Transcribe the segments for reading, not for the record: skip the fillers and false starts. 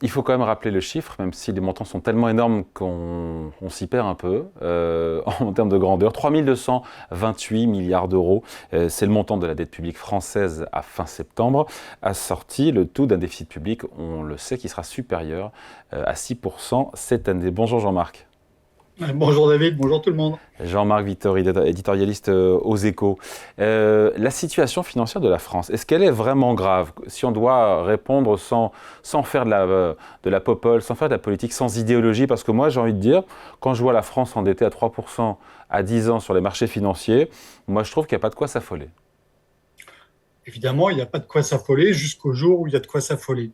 Il faut quand même rappeler le chiffre, même si les montants sont tellement énormes qu'on s'y perd un peu en termes de grandeur. 3 228 milliards d'euros, c'est le montant de la dette publique française à fin septembre, assorti le tout d'un déficit public, on le sait, qui sera supérieur à 6% cette année. Bonjour Jean-Marc. Bonjour David, bonjour tout le monde. Jean-Marc Vittori, éditorialiste aux Échos. La situation financière de la France, est-ce qu'elle est vraiment grave? Si on doit répondre sans faire de la popole, sans faire de la politique, sans idéologie, parce que moi j'ai envie de dire, quand je vois la France endettée à 3% à 10 ans sur les marchés financiers, moi je trouve qu'il n'y a pas de quoi s'affoler. Évidemment, il n'y a pas de quoi s'affoler jusqu'au jour où il y a de quoi s'affoler.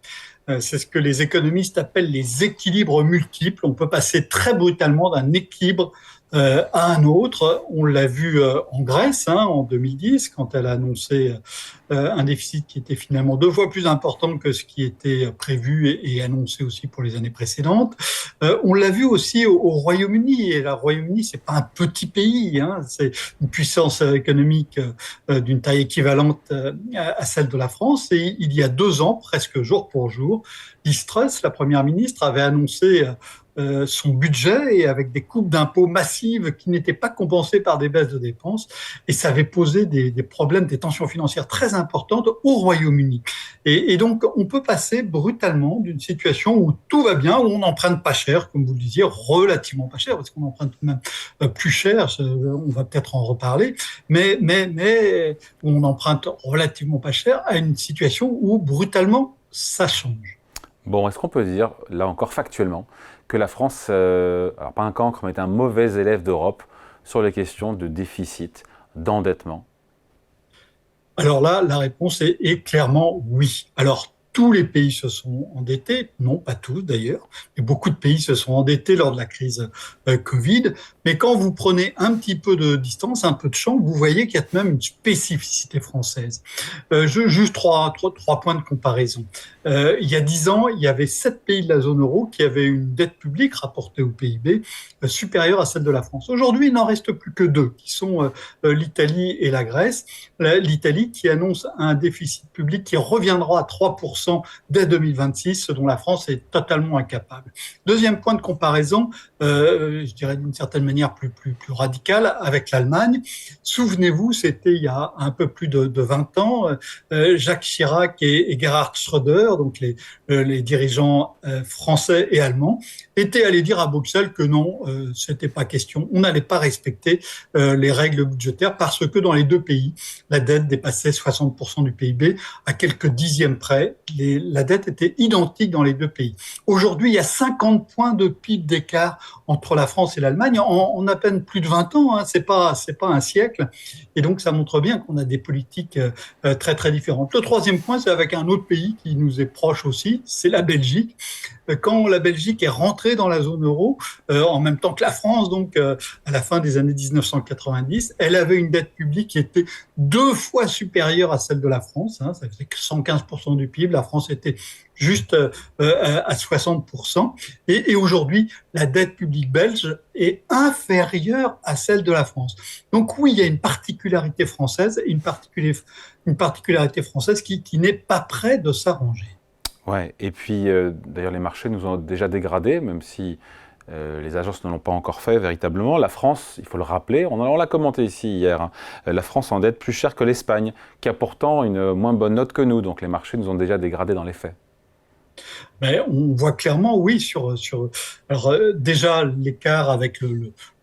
C'est ce que les économistes appellent les équilibres multiples. On peut passer très brutalement d'un équilibre à un autre. On l'a vu en Grèce en 2010, quand elle a annoncé un déficit qui était finalement 2 fois plus important que ce qui était prévu et annoncé aussi pour les années précédentes. On l'a vu aussi au Royaume-Uni. Et le Royaume-Uni, c'est pas un petit pays, c'est une puissance économique d'une taille équivalente à celle de la France. Et il y a 2 ans, presque jour pour jour, Liz Truss, la première ministre, avait annoncé son budget et avec des coupes d'impôts massives qui n'étaient pas compensées par des baisses de dépenses. Et ça avait posé des problèmes, des tensions financières très importantes au Royaume-Uni. Et donc, on peut passer brutalement d'une situation où tout va bien, où on n'emprunte pas cher, comme vous le disiez, relativement pas cher, parce qu'on emprunte même plus cher, on va peut-être en reparler, mais où on emprunte relativement pas cher, à une situation où brutalement ça change. Bon, est-ce qu'on peut dire, là encore factuellement, que la France, alors pas un cancre, mais est un mauvais élève d'Europe sur les questions de déficit, d'endettement? Alors là, la réponse est clairement oui. Alors, tous les pays se sont endettés, non pas tous d'ailleurs, mais beaucoup de pays se sont endettés lors de la crise Covid. Mais quand vous prenez un petit peu de distance, un peu de champ, vous voyez qu'il y a tout de même une spécificité française. Juste trois points de comparaison. Il y a 10 ans, il y avait 7 pays de la zone euro qui avaient une dette publique rapportée au PIB supérieure à celle de la France. Aujourd'hui, il n'en reste plus que deux, qui sont l'Italie et la Grèce. L'Italie qui annonce un déficit public qui reviendra à 3% dès 2026, ce dont la France est totalement incapable. Deuxième point de comparaison, je dirais d'une certaine manière plus radicale, avec l'Allemagne. Souvenez-vous, c'était il y a un peu plus de 20 ans, Jacques Chirac et Gerhard Schröder, donc les dirigeants français et allemands, étaient allés dire à Bruxelles que non, c'était pas question, on n'allait pas respecter les règles budgétaires parce que dans les deux pays, la dette dépassait 60% du PIB à quelques dixièmes près. La dette était identique dans les deux pays. Aujourd'hui, il y a 50 points de PIB d'écart entre la France et l'Allemagne en à peine plus de 20 ans. C'est pas un siècle. Et donc, ça montre bien qu'on a des politiques très, très différentes. Le troisième point, c'est avec un autre pays qui nous est proche aussi, c'est la Belgique. Quand la Belgique est rentrée dans la zone euro, en même temps que la France, donc à la fin des années 1990, elle avait une dette publique qui était 2 fois supérieure à celle de la France. Ça faisait que 115% du PIB. La France était juste à 60%. Et aujourd'hui, la dette publique belge est inférieure à celle de la France. Donc oui, il y a une particularité française, une particularité française qui n'est pas près de s'arranger. Ouais, et puis d'ailleurs les marchés nous ont déjà dégradés, même si les agences ne l'ont pas encore fait véritablement. La France, il faut le rappeler, on l'a commenté ici hier, la France endette plus cher que l'Espagne, qui a pourtant une moins bonne note que nous, donc les marchés nous ont déjà dégradés dans les faits. Mais on voit clairement, oui, alors déjà l'écart avec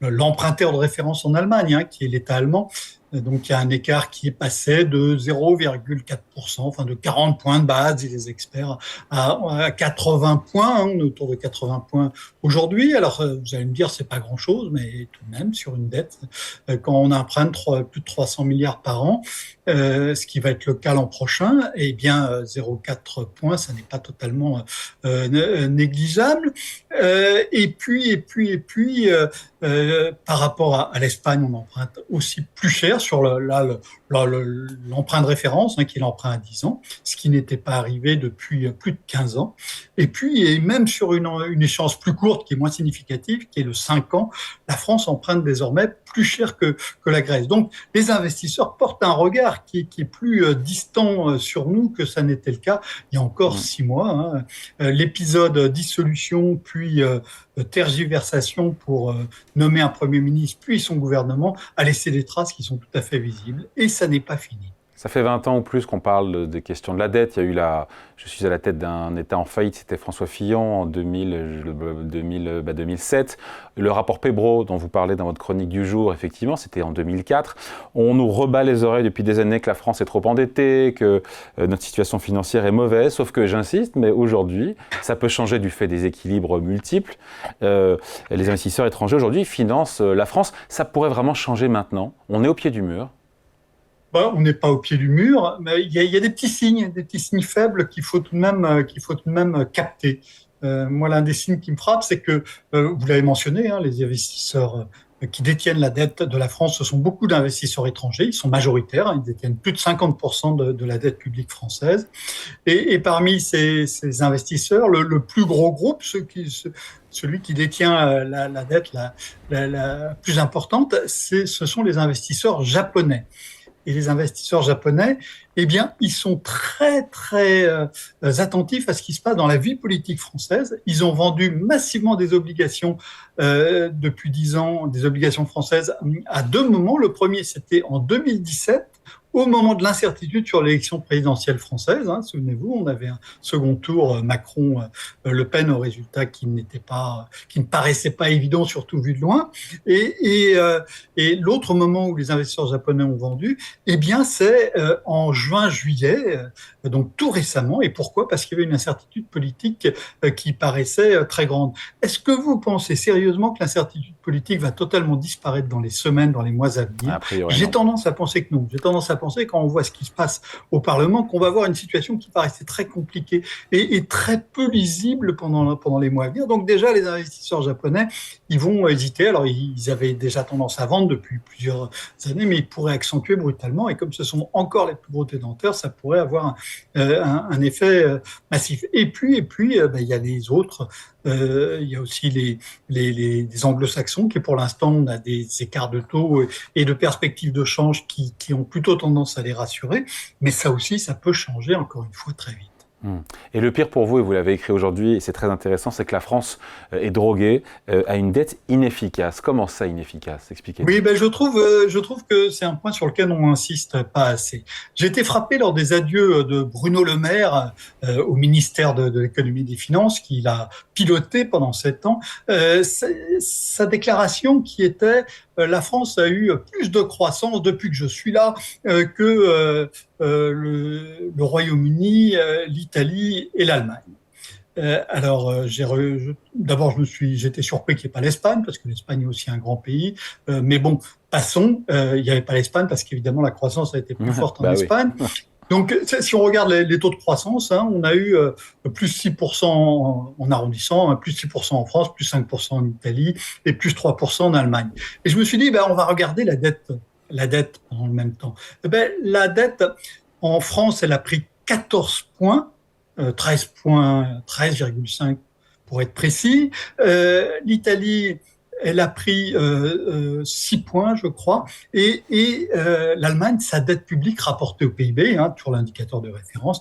l'emprunteur de référence en Allemagne, qui est l'État allemand. Donc il y a un écart qui est passé de 0,4%, enfin de 40 points de base, disent les experts, à 80 points, on est autour de 80 points aujourd'hui. Alors vous allez me dire, c'est pas grand-chose, mais tout de même sur une dette, quand on emprunte plus de 300 milliards par an, ce qui va être le cas l'an prochain, eh bien 0,4 points, ça n'est pas totalement négligeable. Et puis, Par rapport à l'Espagne, on emprunte aussi plus cher sur l'emprunt de référence, qui est l'emprunt à 10 ans, ce qui n'était pas arrivé depuis plus de 15 ans. Et puis, et même sur une échéance plus courte, qui est moins significative, qui est le 5 ans, la France emprunte désormais plus cher que la Grèce. Donc, les investisseurs portent un regard qui est plus distant sur nous que ça n'était le cas il y a encore 6 mois. L'épisode dissolution, puis tergiversation pour nommer un Premier ministre, puis son gouvernement, a laissé des traces qui sont tout à fait visibles. Et ça n'est pas fini. Ça fait 20 ans ou plus qu'on parle des questions de la dette. Il y a eu je suis à la tête d'un État en faillite, c'était François Fillon en 2007. Le rapport Pébro, dont vous parlez dans votre chronique du jour, effectivement, c'était en 2004. On nous rebat les oreilles depuis des années que la France est trop endettée, que notre situation financière est mauvaise, sauf que j'insiste, mais aujourd'hui, ça peut changer du fait des équilibres multiples. Les investisseurs étrangers aujourd'hui financent la France. Ça pourrait vraiment changer maintenant. On est au pied du mur. On n'est pas au pied du mur, mais il y a des petits signes faibles qu'il faut tout de même capter. Moi, l'un des signes qui me frappe, c'est que, vous l'avez mentionné, les investisseurs qui détiennent la dette de la France, ce sont beaucoup d'investisseurs étrangers, ils sont majoritaires, ils détiennent plus de 50% de la dette publique française. Et parmi ces investisseurs, le plus gros groupe, celui qui détient la dette la plus importante, ce sont les investisseurs japonais. Et les investisseurs japonais, eh bien, ils sont très, très attentifs à ce qui se passe dans la vie politique française. Ils ont vendu massivement des obligations depuis 10 ans, des obligations françaises à 2 moments. Le premier, c'était en 2017, au moment de l'incertitude sur l'élection présidentielle française. Souvenez-vous, on avait un second tour Macron-Le Pen au résultat qui ne paraissait pas évident, surtout vu de loin. Et l'autre moment où les investisseurs japonais ont vendu, eh bien, c'est en juin-juillet, donc tout récemment. Et pourquoi ? Parce qu'il y avait une incertitude politique qui paraissait très grande. Est-ce que vous pensez sérieusement que l'incertitude politique va totalement disparaître dans les semaines, dans les mois à venir ? A priori, J'ai non. tendance à penser que non. J'ai tendance à penser, quand on voit ce qui se passe au Parlement, qu'on va avoir une situation qui paraissait très compliquée et très peu lisible pendant les mois à venir. Donc déjà, les investisseurs japonais, ils vont hésiter. Alors, ils avaient déjà tendance à vendre depuis plusieurs années, mais ils pourraient accentuer brutalement. Et comme ce sont encore les plus gros détenteurs, ça pourrait avoir un effet massif. Et puis, il y a les autres. Il y a aussi les anglo-saxons qui, pour l'instant, on a des écarts de taux et de perspectives de change qui ont plutôt tendance à les rassurer. Mais ça aussi, ça peut changer encore une fois très vite. Et le pire pour vous, et vous l'avez écrit aujourd'hui, et c'est très intéressant, c'est que la France est droguée à une dette inefficace. Comment ça, inefficace ? Expliquez-nous. Oui, je trouve que c'est un point sur lequel on n'insiste pas assez. J'ai été frappé lors des adieux de Bruno Le Maire au ministère de l'économie et des finances, qu'il a piloté pendant 7 ans, sa déclaration qui était la France a eu plus de croissance depuis que je suis là que le Royaume-Uni, l'Italie et l'Allemagne. D'abord, j'étais surpris qu'il n'y ait pas l'Espagne, parce que l'Espagne est aussi un grand pays. Mais bon, passons. Il n'y avait pas l'Espagne, parce qu'évidemment, la croissance a été plus forte en Espagne. Oui. Donc, si on regarde les taux de croissance, on a eu plus 6% en arrondissant, plus 6% en France, plus 5% en Italie et plus 3% en Allemagne. Et je me suis dit, on va regarder la dette en le même temps. La dette en France, elle a pris 14 points. 13,5 pour être précis. L'Italie, elle a pris 6 points, je crois. Et l'Allemagne, sa dette publique rapportée au PIB, sur l'indicateur de référence,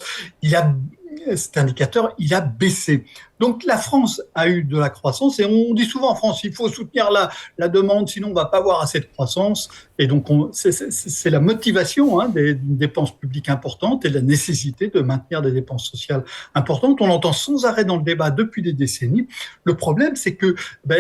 cet indicateur, il a baissé. Donc la France a eu de la croissance et on dit souvent en France, il faut soutenir la demande, sinon on ne va pas avoir assez de croissance. Et donc c'est la motivation des dépenses publiques importantes et la nécessité de maintenir des dépenses sociales importantes. On l'entend sans arrêt dans le débat depuis des décennies. Le problème, c'est que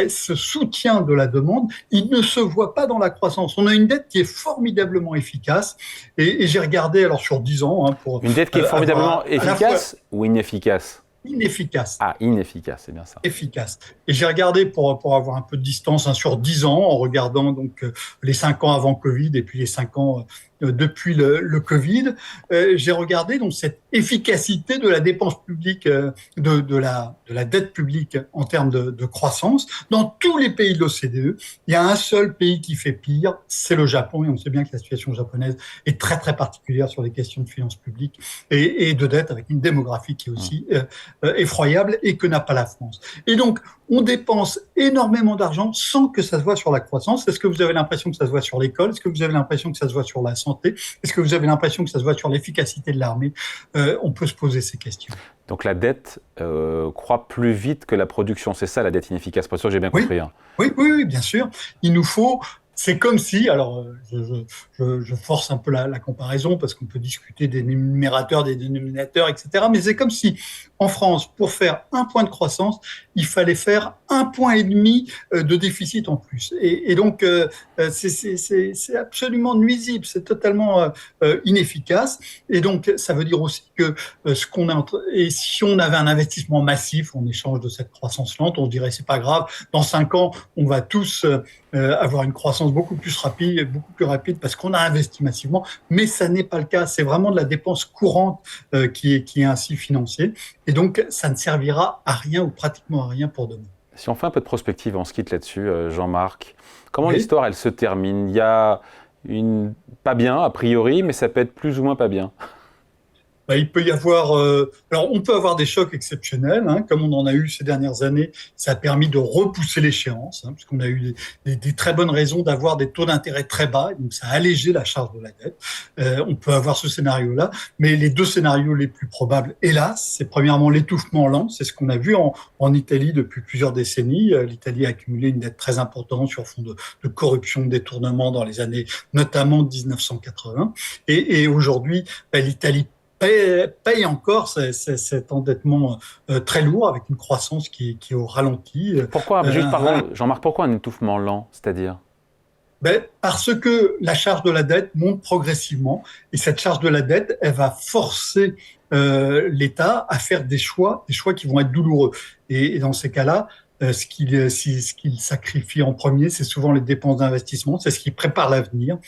ce soutien de la demande, il ne se voit pas dans la croissance. On a une dette qui est formidablement efficace et j'ai regardé alors sur 10 ans. Pour une dette qui est formidablement efficace ou inefficace ? Inefficace. Ah, inefficace, c'est bien ça. Efficace. Et j'ai regardé pour avoir un peu de distance sur 10 ans, en regardant donc les 5 ans avant Covid et puis les 5 ans depuis le Covid. J'ai regardé donc cette efficacité de la dépense publique, de la dette publique en termes de croissance. Dans tous les pays de l'OCDE, il y a un seul pays qui fait pire, c'est le Japon. Et on sait bien que la situation japonaise est très, très particulière sur les questions de finances publiques et de dette, avec une démographie qui est aussi effroyable et que n'a pas la France. Et donc, on dépense énormément d'argent sans que ça se voit sur la croissance. Est-ce que vous avez l'impression que ça se voit sur l'école? Est-ce que vous avez l'impression que ça se voit sur la santé? Est-ce que vous avez l'impression que ça se voit sur l'efficacité de l'armée? On peut se poser ces questions. Donc la dette croît plus vite que la production. C'est ça la dette inefficace. Pas sûr que j'ai bien Oui, compris. Hein. oui, bien sûr. Il nous faut. C'est comme si, alors je force un peu la comparaison parce qu'on peut discuter des numérateurs, des dénominateurs, etc. Mais c'est comme si en France, pour faire 1 point de croissance, il fallait faire 1,5 point de déficit en plus. Et donc c'est absolument nuisible, c'est totalement inefficace. Et donc ça veut dire aussi que et si on avait un investissement massif en échange de cette croissance lente, on se dirait c'est pas grave. Dans 5 ans, on va tous avoir une croissance beaucoup plus rapide parce qu'on a investi massivement, mais ça n'est pas le cas. C'est vraiment de la dépense courante qui est ainsi financée, et donc ça ne servira à rien ou pratiquement à rien pour demain. Si on fait un peu de prospective, on se quitte là-dessus, Jean-Marc. Comment Oui. l'histoire, elle se termine? Il y a une pas bien, a priori, mais ça peut être plus ou moins pas bien. Il peut y avoir, alors on peut avoir des chocs exceptionnels, hein, comme on en a eu ces dernières années. Ça a permis de repousser l'échéance, hein, puisqu'on a eu des très bonnes raisons d'avoir des taux d'intérêt très bas, donc ça a allégé la charge de la dette. On peut avoir ce scénario-là, mais les deux scénarios les plus probables, hélas, c'est premièrement l'étouffement lent, c'est ce qu'on a vu en Italie depuis plusieurs décennies. L'Italie a accumulé une dette très importante sur fond de corruption, de détournement dans les années notamment 1980, et aujourd'hui, l'Italie paye encore cet endettement très lourd avec une croissance qui est au ralenti. Pourquoi, juste pardon, Jean-Marc, pourquoi un étouffement lent, c'est-à-dire? Parce que la charge de la dette monte progressivement, et cette charge de la dette, elle va forcer l'État à faire des choix qui vont être douloureux. Et dans ces cas-là, ce qu'il sacrifie en premier, c'est souvent les dépenses d'investissement, c'est ce qui prépare l'avenir.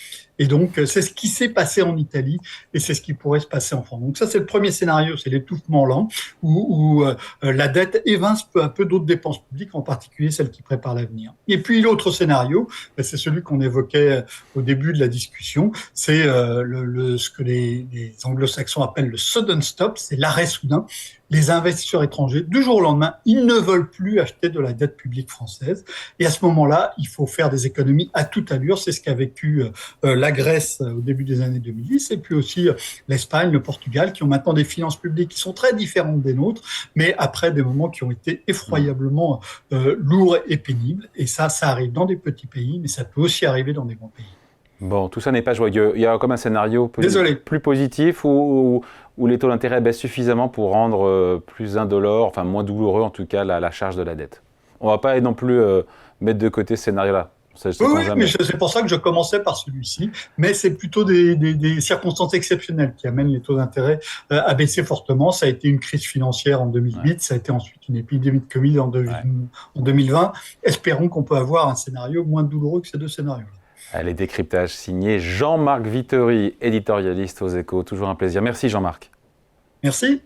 Et donc, c'est ce qui s'est passé en Italie et c'est ce qui pourrait se passer en France. Donc ça, c'est le premier scénario, c'est l'étouffement lent, où la dette évince peu à peu d'autres dépenses publiques, en particulier celles qui préparent l'avenir. Et puis l'autre scénario, c'est celui qu'on évoquait au début de la discussion, c'est ce que les anglo-saxons appellent le sudden stop, c'est l'arrêt soudain. Les investisseurs étrangers, du jour au lendemain, ils ne veulent plus acheter de la dette publique française. Et à ce moment-là, il faut faire des économies à toute allure. C'est ce qu'a vécu la Grèce au début des années 2010, et puis aussi l'Espagne, le Portugal, qui ont maintenant des finances publiques qui sont très différentes des nôtres, mais après des moments qui ont été effroyablement lourds et pénibles. Et ça arrive dans des petits pays, mais ça peut aussi arriver dans des grands pays. Bon, tout ça n'est pas joyeux. Il y a comme un scénario plus positif où les taux d'intérêt baissent suffisamment pour rendre plus indolore, enfin moins douloureux en tout cas, la charge de la dette. On ne va pas non plus mettre de côté ce scénario-là. Oui, mais c'est pour ça que je commençais par celui-ci. Mais c'est plutôt des circonstances exceptionnelles qui amènent les taux d'intérêt à baisser fortement. Ça a été une crise financière en 2008, ouais. Ça a été ensuite une épidémie de Covid en 2020. Espérons qu'on peut avoir un scénario moins douloureux que ces deux scénarios-là. Allez, décryptage signé Jean-Marc Vittori, éditorialiste aux Échos. Toujours un plaisir. Merci Jean-Marc. Merci.